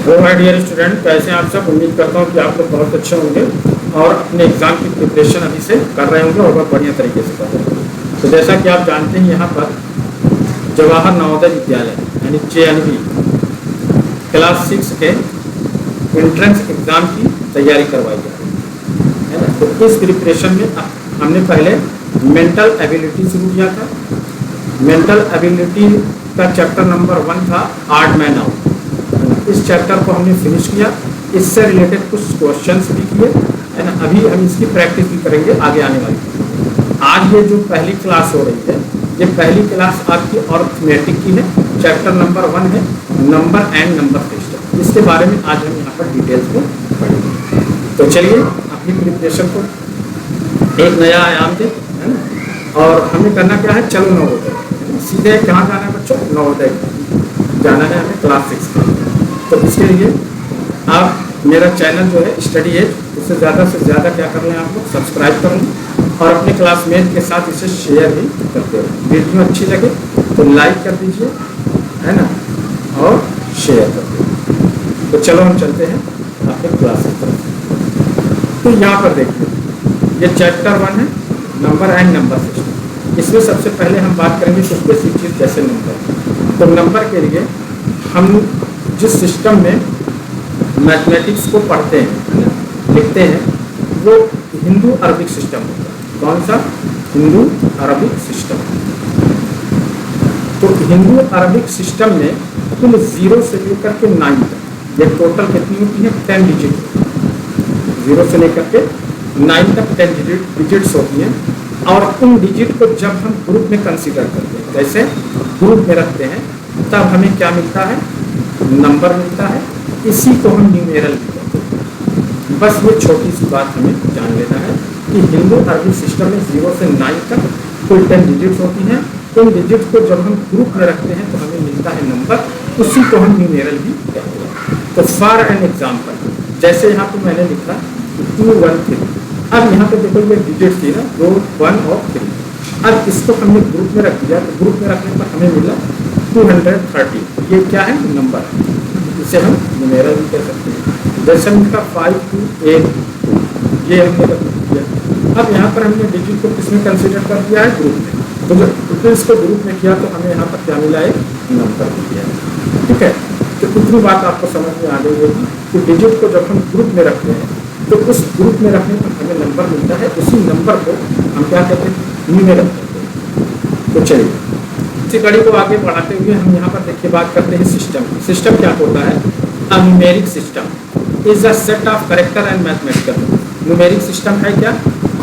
Hello my dear student, कैसे हैं आप सब। उम्मीद करता हूँ कि आप लोग बहुत अच्छे होंगे और अपने एग्ज़ाम की प्रिपरेशन अभी से कर रहे होंगे और बहुत बढ़िया तरीके से कर रहे होंगे। तो जैसा कि आप जानते हैं, यहाँ पर जवाहर नवोदय विद्यालय यानी JNV क्लास 6 के एंट्रेंस एग्ज़ाम की तैयारी करवाई जा रही है ना। तो इस प्रिपरेशन में हमने पहले मेंटल एबिलिटी शुरू किया था। मेंटल एबिलिटी का चैप्टर नंबर 1 था आर्ट मैन आउट। इस चैप्टर को हमने फिनिश किया, इससे रिलेटेड कुछ क्वेश्चंस भी किए है ना। अभी हम इसकी प्रैक्टिस भी करेंगे आगे आने वाली। आज ये जो पहली क्लास हो रही है, ये पहली क्लास आपकी अर्थमेटिक की है। चैप्टर नंबर 1 है नंबर एंड नंबर सिस्टम। इसके बारे में आज हम यहाँ पर डिटेल्स में पढ़ेंगे। तो चलिए अपनी प्रिपरेशन को एक नया आयाम दे, है ना। और हमें करना क्या है, चलो नवोदय सीधे कहाँ जाना है बच्चों, नवोदय जाना है हमें क्लास 6 में। तो इसके लिए आप मेरा चैनल जो है स्टडी एज, उससे ज़्यादा से ज़्यादा क्या कर लें, आप लोग सब्सक्राइब कर लें और अपने क्लासमेट के साथ इसे शेयर भी करते रहें। वीडियो अच्छी लगे तो लाइक कर दीजिए, है ना, और शेयर कर दीजिए। तो चलो हम चलते हैं अपने क्लास की तरफ। तो यहाँ पर देखिए, ये चैप्टर 1 है नंबर एंड नंबर सिस्टम। इसमें सबसे पहले हम बात करेंगे कुछ बेसिक चीज़ जैसे नंबर। तो नंबर के लिए हम जिस सिस्टम में मैथमेटिक्स को पढ़ते हैं, है ना, लिखते हैं, वो हिंदू अरबिक सिस्टम होता है। कौन सा? Hindu Arabic system. तो हिंदू अरबिक सिस्टम में कुल 0 से लेकर के 9 तक ये टोटल कितनी होती है, 10 डिजिट। 0 से लेकर के 9 तक 10 डिजिट्स होती हैं। और उन डिजिट को जब हम ग्रुप में कंसीडर करते हैं, जैसे ग्रुप में रखते हैं, तब हमें क्या मिलता है, नंबर मिलता है। इसी को हम न्यूमेरल भी कहते हैं। बस ये छोटी सी बात हमें जान लेना है कि हिंदू अरबिक सिस्टम में 0 से 9 तक कुल 10 डिजिट्स होती हैं। उन डिजिट्स को जब हम ग्रुप में रखते हैं तो हमें मिलता है नंबर, उसी को हम न्यूमेरल भी कहते हैं। तो फॉर एन एग्जाम्पल, जैसे यहाँ पर मैंने लिखा 2 1 3। अब यहाँ पे देखो ये डिजिट थी ना, 2 1 और 3। अब इसको हमने ग्रुप में रख दिया, तो ग्रुप में रखने पर हमें मिला 230। ये क्या है, नंबर। इसे हम न्यूमेरल भी कह सकते हैं। जैसे हमका 5 2 8, ये हमने रख दिया। अब यहाँ पर हमने डिजिट को किसमें कंसीडर कर दिया है, ग्रुप में। तो जब इसको ग्रुप में किया तो हमें यहाँ पर क्या मिला, एक नंबर मिल गया। ठीक है, तो इतनी बात आपको समझ में आ गई होगी कि डिजिट को जब हम ग्रुप में रखते हैं तो उस ग्रुप में रखने पर हमें नंबर मिलता है। उसी नंबर को हम क्या कहते हैं, न्यूमेरल कहते हैं। तो चलिए इसी कड़ी को आगे बढ़ाते हुए हम यहाँ पर देखिए बात करते हैं सिस्टम। सिस्टम क्या होता है, a numeric system is a set of character and mathematical. Numeric system है क्या,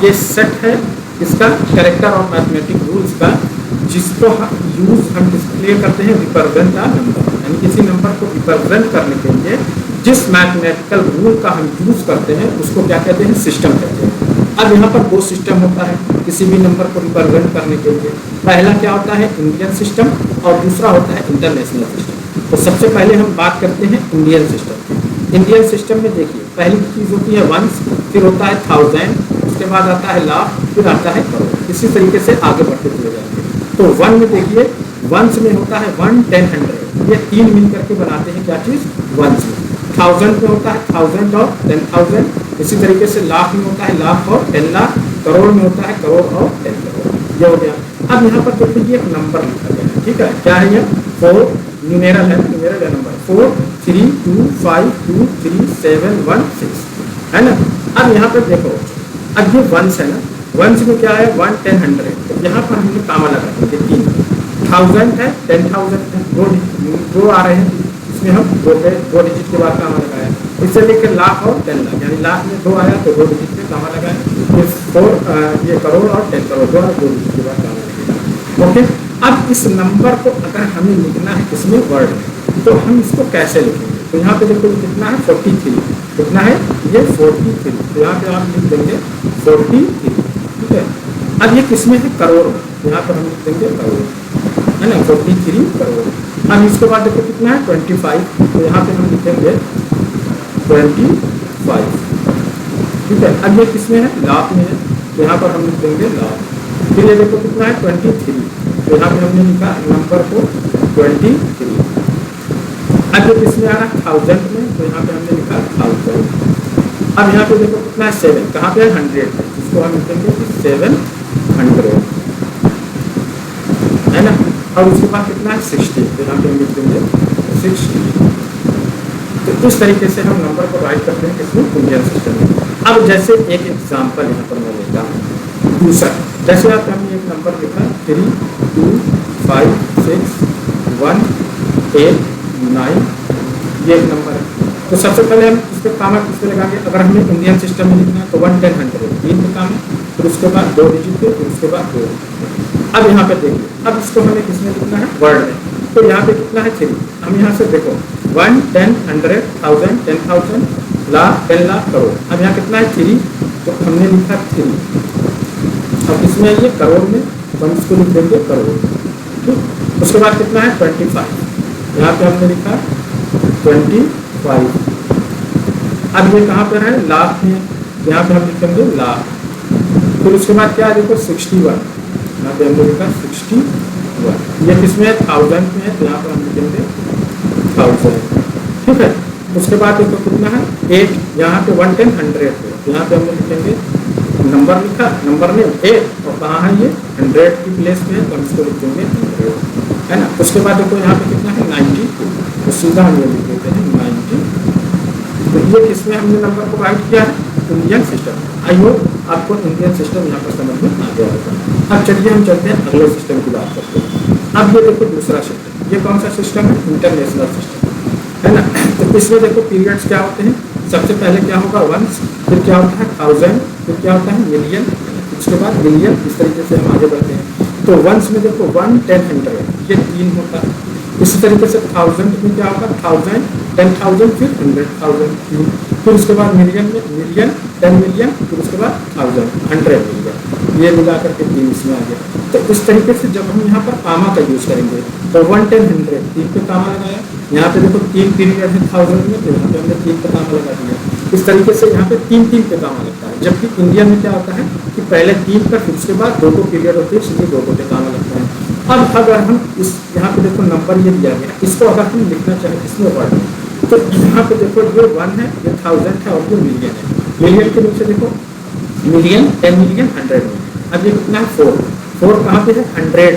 ये सेट है इसका करेक्टर और मैथमेटिक रूल्स का, जिसको यूज हम डिस्प्ले करते हैं रिप्रेजेंट अ नंबर। यानी किसी नंबर को रिप्रेजेंट करने के लिए जिस मैथमेटिकल रूल का हम यूज करते हैं उसको क्या कहते हैं, सिस्टम कहते हैं। अब यहाँ पर 2 सिस्टम होता है किसी भी नंबर को रिप्रेजेंट करने के लिए। पहला क्या होता है, इंडियन सिस्टम, और दूसरा होता है इंटरनेशनल सिस्टम। तो सबसे पहले हम बात करते हैं इंडियन सिस्टम। इंडियन सिस्टम में देखिए पहली चीज़ होती है वंस, फिर होता है 1000, उसके बाद आता है लाख, फिर आता है करोड़। इसी तरीके से आगे बढ़ते चले जाते हैं। तो 1 में देखिए, वंस में होता है 1 10 100, ये 3 मिल करके बनाते हैं क्या चीज़, वंस में। 1000 में होता है 1000 और 10,000। इसी तरीके से लाख में होता है लाख और 10 लाख। करोड़ में होता है करोड़ और 10 करोड़। ये हो गया। अब यहाँ पर देखिए ये एक नंबर लिखा गया है, ठीक है। क्या है ये, 4 न्यूमेरल है, न्यूमेरल है नंबर 4 3 2 5 2 3 7 1 6, है ना। अब यहाँ पर देखो, अब ये वंस है ना, वंस में क्या है 1 10 100। तो यहाँ पर हमने कामा लगा देंगे 3। 1000 है, 10,000 है, दो आ रहे हैं, इसमें हम 2 डिजिट के बाद कामा लगाया। इससे लेकर लाख और 10 लाख, यानी लाख में 2 आया तो 2 डिजिट में कामा लगाया। फिर 4 ये करोड़ और 10 करोड़, 2 डिजिट के बाद कामा लगेगा। ओके, अब इस नंबर को अगर हमें लिखना है किसमें, वर्ड में, तो हम इसको कैसे लिखेंगे। तो यहाँ पे देखो कितना है 43, कितना है ये 43। तो यहाँ पे आप लिख देंगे 43, ठीक है। अब ये किसमें है, करोड़ में, यहाँ पर हम लिख देंगे करोड़, है ना, 43 करोड़। अब इसके बाद देखो कितना है 25, तो यहाँ पे हम लिखेंगे 25, ठीक है। अब ये किसमें है, लाख में है, तो यहाँ पर हम लिख देंगे लाख। फिर ये देखो कितना है 23, तो यहाँ पे हमने लिखा नंबर को 23। अब ये किसमें आ रहा है 1000 में, तो यहाँ पे हमने लिखा 1000। अब यहाँ पे देखो कितना है 7, कहाँ पे है 100 पे, इसको हम लिखेंगे कि 700 है ना। और उसके बाद कितना है 60, तो यहाँ पे हम लिख देंगे 60। तो इस तरीके से हम नंबर को राइट करते हैं किसमें, इंडियन सिस्टम में। अब जैसे एक एग्जाम्पल यहाँ पर मैं लेता हूँ दूसरा, जैसे आप हमने एक नंबर लिखा 3 2 5 6 1 8 9, ये एक नंबर है। तो सबसे पहले हम इस पर कामा किस पे लगाएंगे, अगर हमें इंडियन सिस्टम में लिखना है तो 1 10 100 3 पे काम है, फिर उसके बाद 2 डिजिट पे, फिर उसके बाद 2। अब यहाँ पे देखिए, अब इसको हमें किसमें लिखना है, वर्ड में। तो यहाँ पे कितना है 3, हम यहाँ से देखो 1 10 100 1000 10,000 लाख 10 लाख करोड़। अब यहाँ कितना है 3, तो हमने लिखा 3। अब इसमें ये करोड़ में, हम इसको लिख देंगे करोड़, ठीक। उसके बाद कितना है 25, यहाँ पे हमने लिखा 25। अब ये कहाँ पर है, लाख में, यहाँ पे हम लिखेंगे लाख। फिर उसके बाद क्या है देखो 61, यहाँ पे हमने लिखा 61। ये किसमें है 1000 में है, तो यहाँ पर हम लिखेंगे 1000, ठीक है। उसके बाद देखो कितना है 8, यहाँ पे 1 10 100 है, तो यहाँ पे हमने लिखेंगे नंबर लिखा, नंबर में 8, और कहाँ है ये 100 की प्लेस पे है, तो हम इसको लिख देंगे 100, है ना। उसके बाद देखो यहाँ पे कितना है 92, तो सीधा हम ये लिख देते हैं 90। तो ये किसमें हमने नंबर को राइट किया है, इंडियन सिस्टम। आई होप आपको इंडियन सिस्टम यहाँ पर समझ में आ गया होगा। अब चलिए हम चलते हैं अगले सिस्टम की बात करते हैं। अब ये देखो दूसरा सिस्टम, ये कौन सा सिस्टम है, इंटरनेशनल सिस्टम, है ना। तो इसमें देखो पीरियड्स क्या होते हैं, सबसे पहले क्या होगा वंस, फिर क्या होता है 1000, फिर क्या होता है मिलियन, उसके बाद मिलियन, इस तरीके से हम आगे बढ़ते हैं। तो वंस में देखो 1 10 100, ये 3 होता है। इसी तरीके से 1000 में क्या होगा 1000 10,000, फिर 100,000, फिर उसके बाद मिलियन में मिलियन 10 मिलियन, फिर उसके बाद 1000 100 मिलियन, ये मिला करके 3 इसमें आ गया। तो इस तरीके से जब हम यहाँ पर कामा का यूज़ करेंगे, तो 1 10 100 3 पे कामा लगाया, यहाँ पे देखो 3 पीरियड है 1000 में, तो यहाँ पे हमने 3 पे कामा लगा दिया। इस तरीके से यहाँ पे 3 पे कामा लगता है, जबकि इंडिया में क्या होता है कि पहले 3 पर, फिर उसके बाद 2 पीरियड होते हैं, इसलिए 2 पे कामा लगता है। अब अगर हम इस यहाँ पे देखो नंबर ये दिया गया, इसको अगर हम लिखना चाहें इसमें वर्ड में, तो यहाँ पे देखो ये 1 है, ये 1000 है, और ये मिलियन है। मिलियन के नीचे देखो मिलियन 10 मिलियन 100 मिलियन। अब ये कितना है 4 कहाँ पे है 100,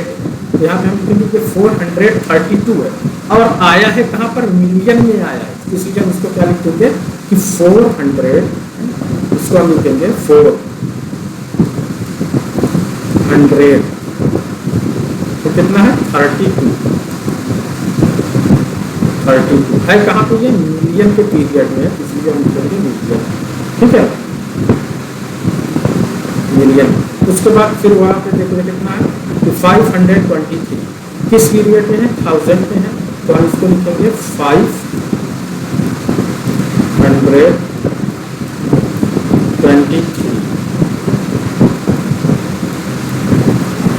तो यहाँ पे हम लिखेंगे 432 है, और आया है कहाँ पर, मिलियन में आया है, इसलिए हम इसको क्या लिख देंगे कि 400, इसको हम लिखेंगे 400, तो कितना है 32 है, कहाँ पे ये मिलियन के पीरियड में, इसलिए हम लिखेंगे मिलियन, ठीक है, मिलियन। उसके बाद फिर वहाँ पे देखो कितना है, तो 523 किस पीरियड में है, 1000 में है, तो हम इसको लिखेंगे 523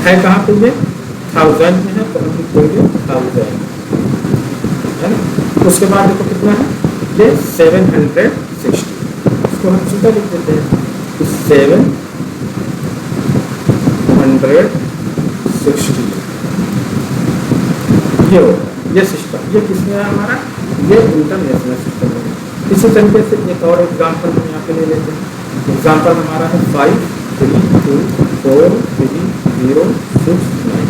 है, कहाँ पे ये 1000 में है, तो हम लिखेंगे 1000, है ना। उसके बाद देखो कितना है ये 760, इसको हम सीधा लिख देते हैं 760, ये होगा ये सिस्टम। ये किसमें है हमारा, ये इंटरनेशनल सिस्टम है। इसी तरीके से एक और एग्जाम्पल हम यहाँ पे ले लेते हैं। एग्जाम्पल हमारा है 5 3 2 4 3 0 6 9।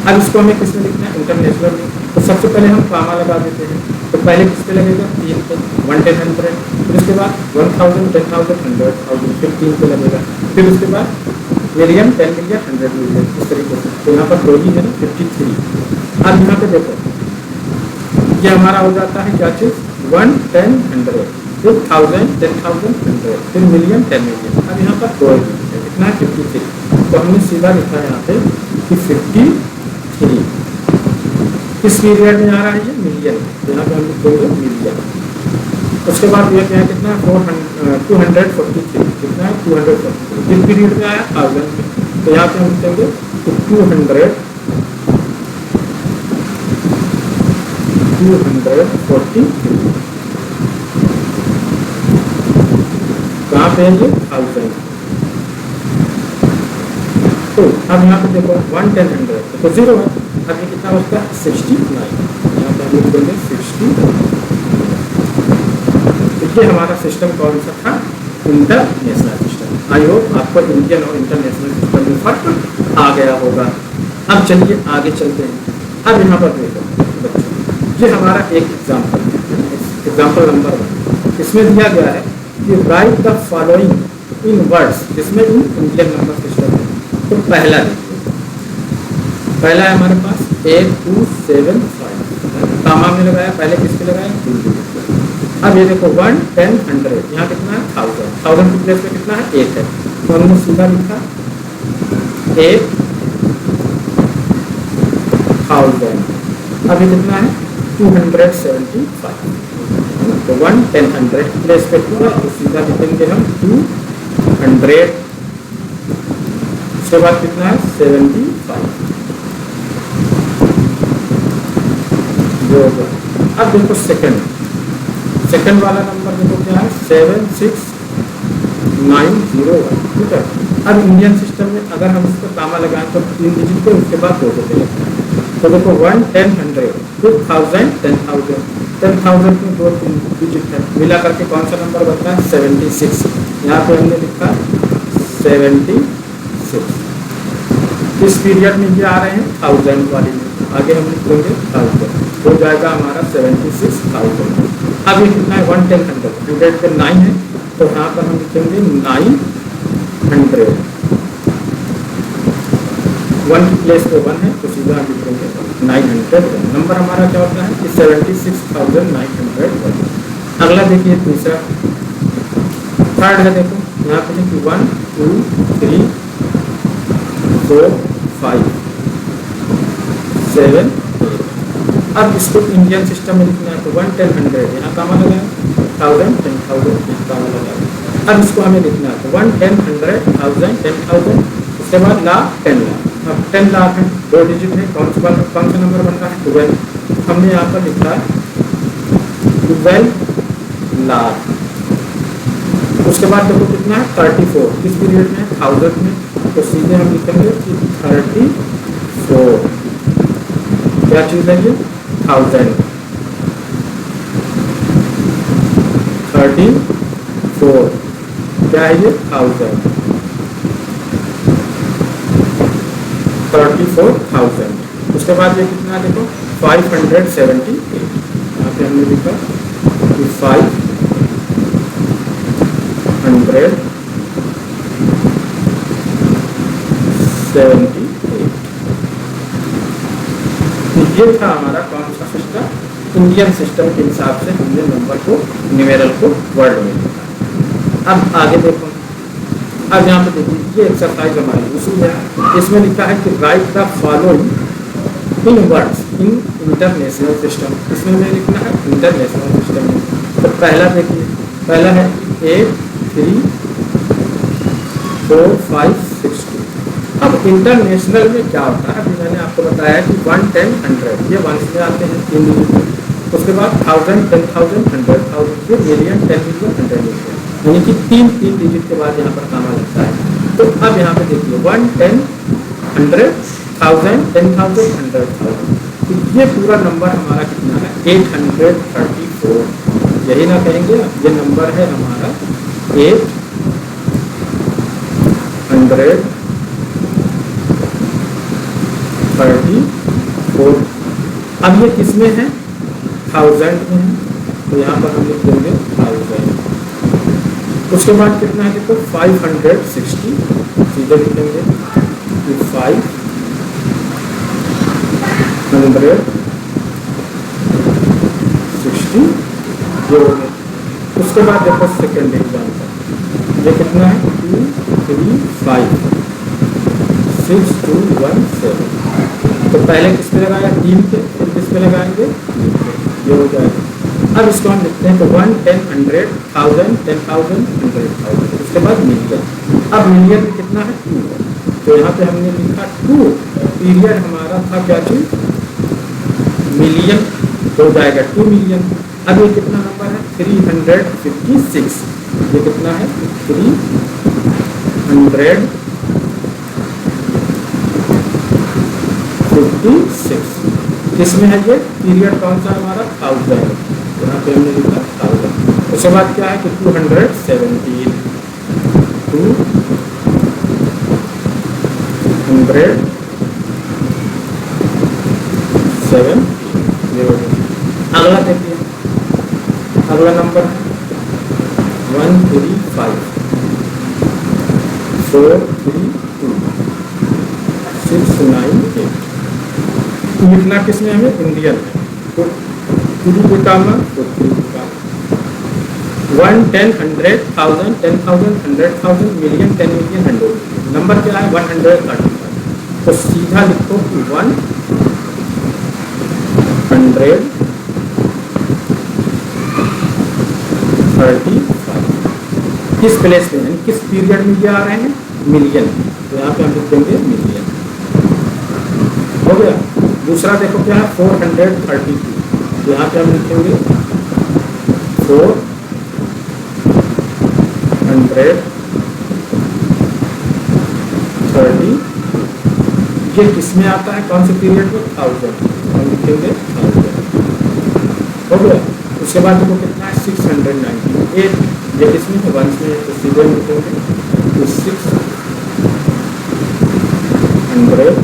अब इसको हमें किसमें लिखना है, इंटरनेशनल में। तो सबसे पहले हम कामा लगा देते हैं, तो पहले किस पे लगेगा 3 पे, 1 10 100, फिर उसके बाद 1000 10,000 100,000, फिर 3 पे लगेगा, फिर उसके बाद मिलियन 10 मिलियन 100 मिलियन, इस तरीके से। तो यहाँ पर 2 ही है ना 53। अब यहाँ पे देखो ये हमारा हो जाता है क्या चीज़ 1 10 100, फिर 1000 10,000 100, फिर मिलियन 10 मिलियन। अब यहाँ पर 2 है, कितना है 53, तो हमने सीधा लिखा है यहाँ पे कि 53 किस पीरियड में आ रहा है, ये मिलियन, तो यहाँ पे हम लिख देंगे मिलियन। उसके बाद ये क्या है कितना है 243, कितना है 243 किस पीरियड में आया 1000 में, तो यहाँ पे हम लिखेंगे 243 कहाँ पे है ये 1000। तो अब यहाँ पे देखो 1 10 100 तो 0 है, अब ये कितना बचता है 69, यहाँ पे लिख देंगे 60। ये हमारा सिस्टम कौन सा था, इंटरनेशनल सिस्टम। आई होप आपको इंडियन और इंटरनेशनल सिस्टम में फर्क आ गया होगा। अब चलिए आगे चलते हैं। अब यहाँ पर देखो बच्चों, ये हमारा एक एग्जाम्पल है, एग्जाम्पल नंबर 1। इसमें दिया गया है कि right the following in words, जिसमें इन इंडियन नंबर सिस्टम है। तो पहला देखिए, पहला है हमारे पास 8275, कामा में लगाया, पहले किस पे लगाया, 2 डिजिट। अब ये देखो 1, 10, 100, यहाँ कितना है 1000, 1000 की प्लेस पे कितना है 1 है, तो हमने सीधा लिखा 8000। अब ये कितना है 275, तो 1, 10, 100 की प्लेस पे पूरा, तो सीधा लिखेंगे हम 200। उसके बाद कितना है 75 जो होगा। अब देखो सेकंड वाला नंबर देखो क्या है 76901, ठीक है। अब इंडियन सिस्टम में अगर हम इसको कामा लगाएं तो 3 डिजिट पे, उसके बाद 2 पे लगता है। तो देखो 1, 10, 100, 2000, 10,000, 10,000 में 2 डिजिट है, मिला करके कौन सा नंबर बनता है 76। यहाँ पे हमने लिखा 76। इस पीरियड में ये आ रहे हैं 1000 वाली में, आगे हम लिख देंगे 1000, हो जाएगा हमारा 76,000। अब ये कितना है 1, 10, 100, 100 पे 9 है, तो यहाँ पर हम लिखेंगे 900। 1 की प्लेस पे 1 है, तो सीधा हम लिखेंगे 900। नंबर हमारा क्या होता है कि 76,901। अगला देखिए तीसरा, थर्ड है, देखो यहाँ पे देखिए 1, 2, 3, 4, 5, 7, 8। अब इसको इंडियन सिस्टम में लिखना है तो 1, 10, 100, यहाँ कामा लगाए, 1000, 10,000 कामा लगाए। अब इसको हमें लिखना है तो 1, 10, 100, 1000, 10,000, उसके बाद लाख 10 लाख। अब 10 लाख है, 2 डिजिट है, कौन सा नंबर बन रहा है 12। हमने यहाँ पर लिखा है 12 लाख। उसके बाद देखो कितना है 34, किस पीरियड में 1000 में, तो सीधे हम लिखेंगे कि 34। क्या चीज़ है ये 1000, 34 क्या है ये 1000, 34,000। उसके बाद ये कितना है देखो 578, यहाँ पे हमने लिखा कि 578। ये था हमारा कौन सा सिस्टम, इंडियन सिस्टम के हिसाब से हमने नंबर को, न्यूमेरल को वर्ड में लिखा। अब आगे देखो, अब यहाँ पे देखिए ये एक्सरसाइज हमारी दूसरी है। इसमें लिखा है कि right the following in words in international system. इसमें हमें लिखना है इंटरनेशनल सिस्टम में। तो पहला देखिए, पहला है 8, 3, 4, 5, 6, 2। अब इंटरनेशनल में क्या होता है, अभी मैंने आपको बताया कि 1, 10, 100 ये 1 में आते हैं 3 डिजिट। उसके बाद 1000, 10,000, 100,000, फिर मिलियन, 10 मिलियन, 100 मिलियन, यानी कि 3 डिजिट के बाद यहाँ पर कामा लगता है। तो अब यहाँ पे देखिए 1, 10, 100, 1000, 10,000, 100,000, तो ये पूरा नंबर हमारा कितना है 834। यही ना कहेंगे, ये नंबर है हमारा 834। अब ये किसमें है 1000 में है, तो यहाँ पर हम लिख देंगे 1000। उसके बाद कितना है देखो 560, सीधे लिखेंगे कि 560 जो हो गया। उसके बाद देखो सेकेंड एग्जाम्पल, ये कितना है 2, 3, 5, 6, 2, 1, 7। तो पहले किस पे लगाया 3 पे, फिर किस पे लगाएंगे, ये हो जाएगा। अब इसको हम लिखते हैं तो 1, 10, 100, 1000, 10,000, 100,000, उसके बाद मिलियन। अब मिलियन में कितना है 2, तो यहाँ पे हमने लिखा 2, पीरियड हमारा था क्या चीज मिलियन, हो जाएगा 2 मिलियन। अब ये कितना नंबर है 356, ये कितना है 356, किसमें है ये पीरियड कौन सा हमारा 1000, यहाँ पे हमने लिखा 1000। उसके बाद क्या है कि 217 अगला देखिए, अगला नंबर 135,432,698 लिखना किसमें हमें इंडियन है, तो 2 को कामा तो 3 को कामा 1 10 100 1000 10,000 100,000 मिलियन 10 मिलियन 100 मिलियन। नंबर क्या है 135, तो सीधा लिखो कि 135 किस प्लेस में यानी किस पीरियड में ये आ रहे हैं मिलियन, तो यहाँ पे हम लिख देंगे मिलियन। हो गया। दूसरा देखो क्या है 432, तो यहाँ पे हम लिखेंगे 430, ये किसमें आता है कौन से पीरियड में 1000, हम लिखेंगे 1000। हो गया। उसके बाद देखो कितना है 698, ये किसमें है वंस में, तो सीधे लिखेंगे तो 690।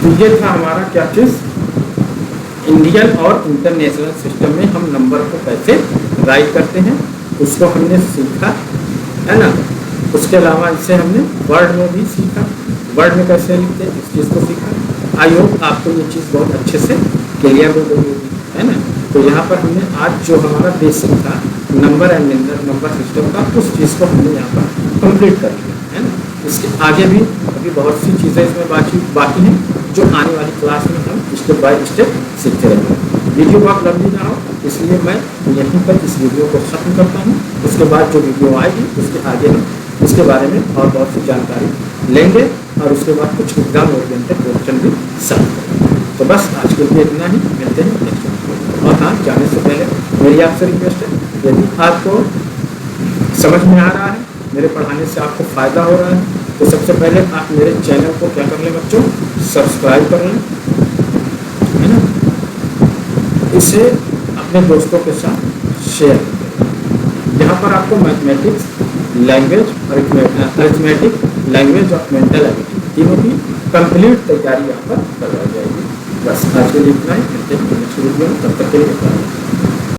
तो ये था हमारा क्या चीज़ इंडियन और इंटरनेशनल सिस्टम में हम नंबर को कैसे राइट करते हैं, उसको हमने सीखा है ना। उसके अलावा इससे हमने वर्ड में भी सीखा, वर्ड में कैसे लिखते हैं इस चीज़ को सीखा। आई होप आपको ये चीज़ बहुत अच्छे से क्लियर हो गई होगी, है ना। तो यहाँ पर हमने आज जो हमारा बेसिक था नंबर एंड नंबर सिस्टम का, उस चीज़ को हमने यहाँ पर कंप्लीट कर लिया, है ना। इसके आगे भी अभी बहुत सी चीज़ें इसमें बाकी हैं जो आने वाली क्लास में हम स्टेप बाय स्टेप सीखते रहेंगे। वीडियो बहुत लंबी ना हो इसलिए मैं यहीं पर इस वीडियो को ख़त्म करता हूँ। उसके बाद जो वीडियो आएगी उसके आगे हम इसके बारे में और बहुत सी जानकारी लेंगे और उसके बाद कुछ एग्जाम ओरिएंटेड क्वेश्चन भी सॉल्व करेंगे। तो बस आज के लिए इतना ही, मिलते हैं नेक्स्ट वीडियो। और हाँ, जाने से पहले मेरी आपसे रिक्वेस्ट है, यदि आपको समझ में आ रहा है, मेरे पढ़ाने से आपको फ़ायदा हो रहा है, तो सबसे पहले आप मेरे चैनल को क्या कर लें बच्चों, सब्सक्राइब कर लें, है ना। इसे अपने दोस्तों के साथ शेयर करें। यहाँ पर आपको मैथमेटिक्स लैंग्वेज अरिथमेटिक लैंग्वेज और मेंटल एबिलिटी तीनों की कंप्लीट तैयारी यहाँ पर करवाई जाएगी। बस आज के लिए इतना ही, मिलते हैं नेक्स्ट वीडियो में, तब तक के लिए।